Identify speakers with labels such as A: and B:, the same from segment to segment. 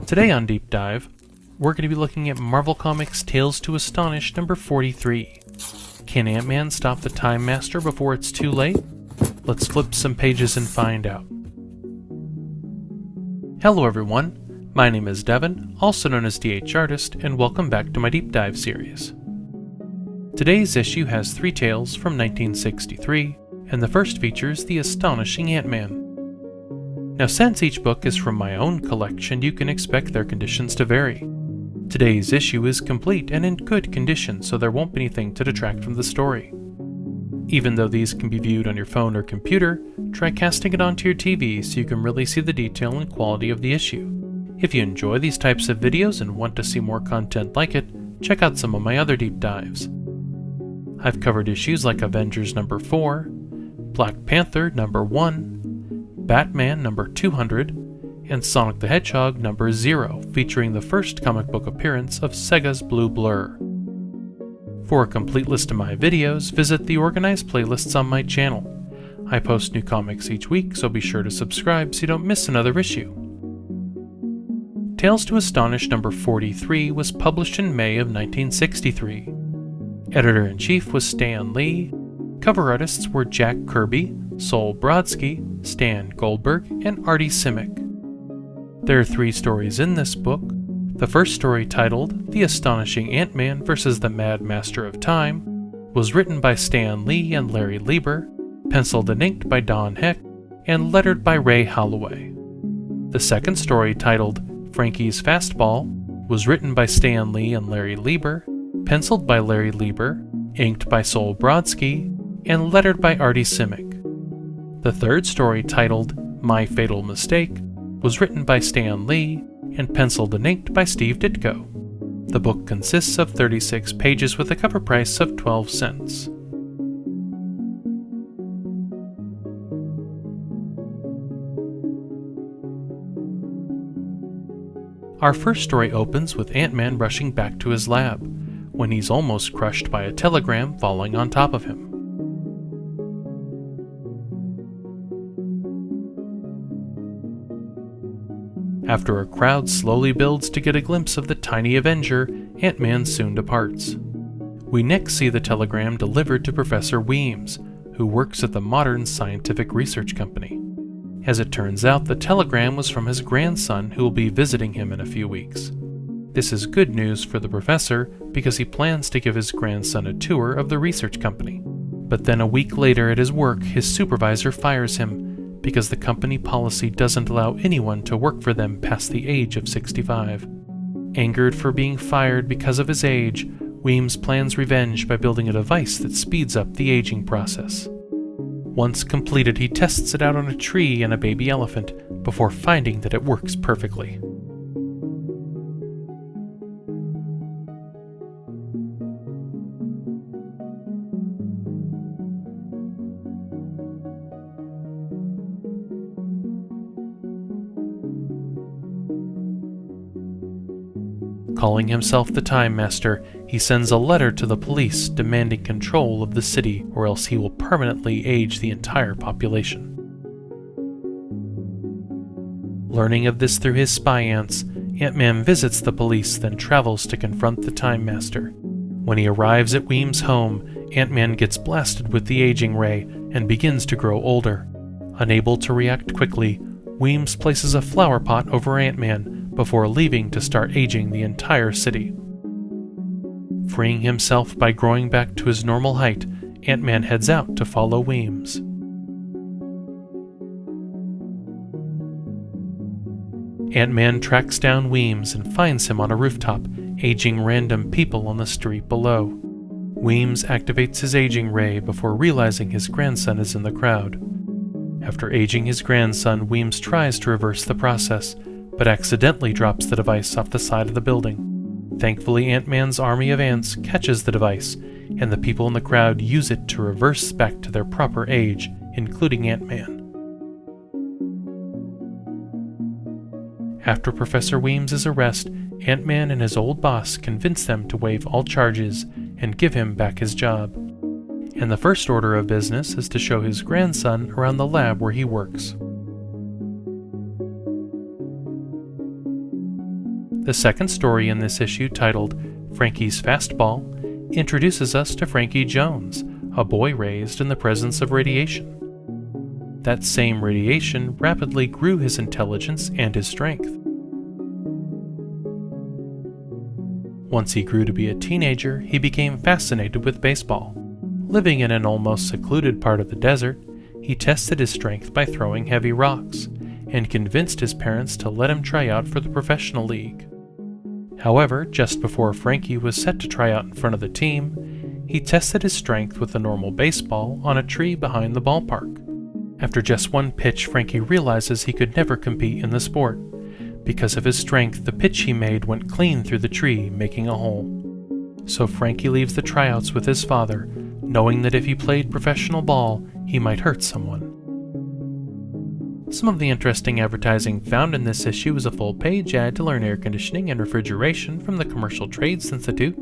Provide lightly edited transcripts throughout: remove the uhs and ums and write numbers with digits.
A: Today on Deep Dive, we're going to be looking at Marvel Comics Tales to Astonish number 43. Can Ant-Man stop the Time Master before it's too late? Let's flip some pages and find out. Hello everyone, my name is Devin, also known as DH Artist, and welcome back to my Deep Dive series. Today's issue has 3 tales from 1963, and the first features the Astonishing Ant-Man. Now, since each book is from my own collection, you can expect their conditions to vary. Today's issue is complete and in good condition, so there won't be anything to detract from the story. Even though these can be viewed on your phone or computer, try casting it onto your TV so you can really see the detail and quality of the issue. If you enjoy these types of videos and want to see more content like it, check out some of my other deep dives. I've covered issues like Avengers number 4, Black Panther number 1, Batman number 200, and Sonic the Hedgehog number 0, featuring the first comic book appearance of Sega's Blue Blur. For a complete list of my videos, visit the organized playlists on my channel. I post new comics each week, so be sure to subscribe so you don't miss another issue. Tales to Astonish number 43 was published in May of 1963. Editor-in-chief was Stan Lee. Cover artists were Jack Kirby, Sol Brodsky, Stan Goldberg, and Artie Simek. There are 3 stories in this book. The first story, titled The Astonishing Ant-Man vs. the Mad Master of Time, was written by Stan Lee and Larry Lieber, penciled and inked by Don Heck, and lettered by Ray Holloway. The second story, titled Frankie's Fastball, was written by Stan Lee and Larry Lieber, penciled by Larry Lieber, inked by Sol Brodsky, and lettered by Artie Simek. The third story, titled My Fatal Mistake, was written by Stan Lee and penciled and inked by Steve Ditko. The book consists of 36 pages with a cover price of 12 cents. Our first story opens with Ant-Man rushing back to his lab, when he's almost crushed by a telegram falling on top of him. After a crowd slowly builds to get a glimpse of the tiny Avenger, Ant-Man soon departs. We next see the telegram delivered to Professor Weems, who works at the Modern Scientific Research Company. As it turns out, the telegram was from his grandson, who will be visiting him in a few weeks. This is good news for the professor because he plans to give his grandson a tour of the research company. But then a week later at his work, his supervisor fires him because the company policy doesn't allow anyone to work for them past the age of 65. Angered for being fired because of his age, Weems plans revenge by building a device that speeds up the aging process. Once completed, he tests it out on a tree and a baby elephant before finding that it works perfectly. Calling himself the Time Master, he sends a letter to the police demanding control of the city, or else he will permanently age the entire population. Learning of this through his spy ants, Ant-Man visits the police, then travels to confront the Time Master. When he arrives at Weems' home, Ant-Man gets blasted with the aging ray and begins to grow older. Unable to react quickly, Weems places a flower pot over Ant-Man before leaving to start aging the entire city. Freeing himself by growing back to his normal height, Ant-Man heads out to follow Weems. Ant-Man tracks down Weems and finds him on a rooftop, aging random people on the street below. Weems activates his aging ray before realizing his grandson is in the crowd. After aging his grandson, Weems tries to reverse the process, but accidentally drops the device off the side of the building. Thankfully, Ant-Man's army of ants catches the device, and the people in the crowd use it to reverse back to their proper age, including Ant-Man. After Professor Weems' arrest, Ant-Man and his old boss convince them to waive all charges and give him back his job. And the first order of business is to show his grandson around the lab where he works. The second story in this issue, titled Frankie's Fastball, introduces us to Frankie Jones, a boy raised in the presence of radiation. That same radiation rapidly grew his intelligence and his strength. Once he grew to be a teenager, he became fascinated with baseball. Living in an almost secluded part of the desert, he tested his strength by throwing heavy rocks, and convinced his parents to let him try out for the professional league. However, just before Frankie was set to try out in front of the team, he tested his strength with a normal baseball on a tree behind the ballpark. After just one pitch, Frankie realizes he could never compete in the sport. Because of his strength, the pitch he made went clean through the tree, making a hole. So Frankie leaves the tryouts with his father, knowing that if he played professional ball, he might hurt someone. Some of the interesting advertising found in this issue is a full-page ad to learn air conditioning and refrigeration from the Commercial Trades Institute.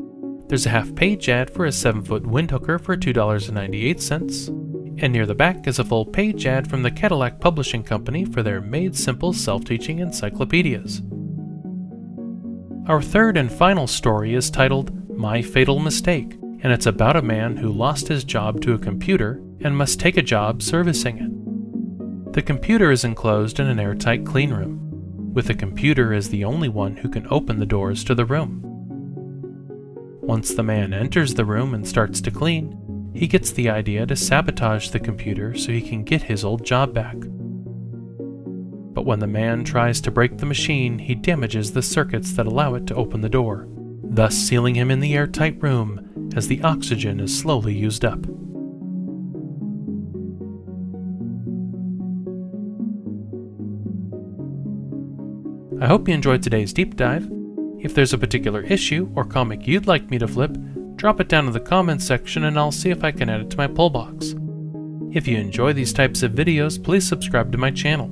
A: There's a half-page ad for a 7-foot windhooker for $2.98, and near the back is a full-page ad from the Cadillac Publishing Company for their Made Simple self-teaching encyclopedias. Our third and final story is titled My Fatal Mistake, and it's about a man who lost his job to a computer and must take a job servicing it. The computer is enclosed in an airtight cleanroom, with the computer as the only one who can open the doors to the room. Once the man enters the room and starts to clean, he gets the idea to sabotage the computer so he can get his old job back. But when the man tries to break the machine, he damages the circuits that allow it to open the door, thus sealing him in the airtight room as the oxygen is slowly used up. I hope you enjoyed today's deep dive. If there's a particular issue or comic you'd like me to flip, drop it down in the comments section and I'll see if I can add it to my pull box. If you enjoy these types of videos, please subscribe to my channel.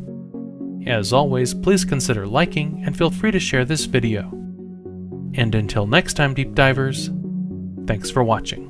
A: As always, please consider liking and feel free to share this video. And until next time, deep divers, thanks for watching.